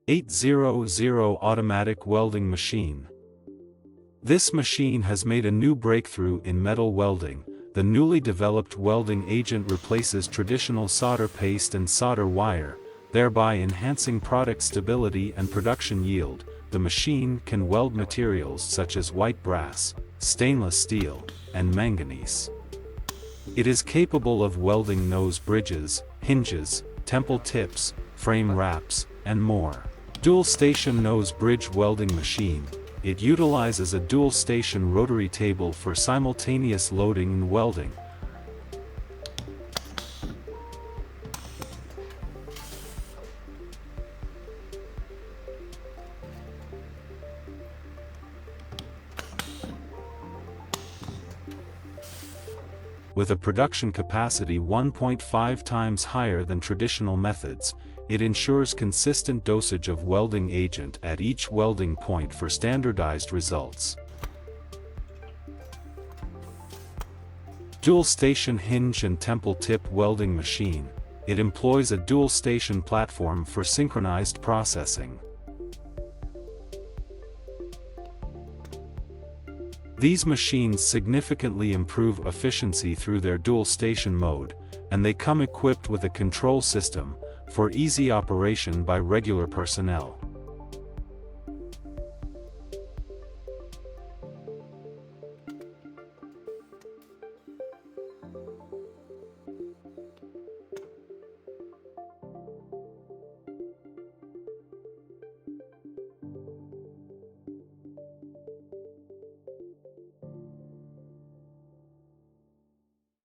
RIKE-800 automatic welding machine. This machine has made a new breakthrough in metal welding. The newly developed welding agent replaces traditional solder paste and solder wire, thereby enhancing product stability and production yield. The machine can weld materials such as white brass, stainless steel, and manganese. It is capable of welding nose bridges, hinges, temple tips, frame wraps, and more. Dual-station nose bridge welding machine. It utilizes a dual-station rotary table for simultaneous loading and welding. With a production capacity 1.5 times higher than traditional methods, it ensures consistent dosage of welding agent at each welding point for standardized results. Dual-station hinge and temple tip welding machine. It employs a dual-station platform for synchronized processing. These machines significantly improve efficiency through their dual-station mode, and they come equipped with a control system for easy operation by regular personnel.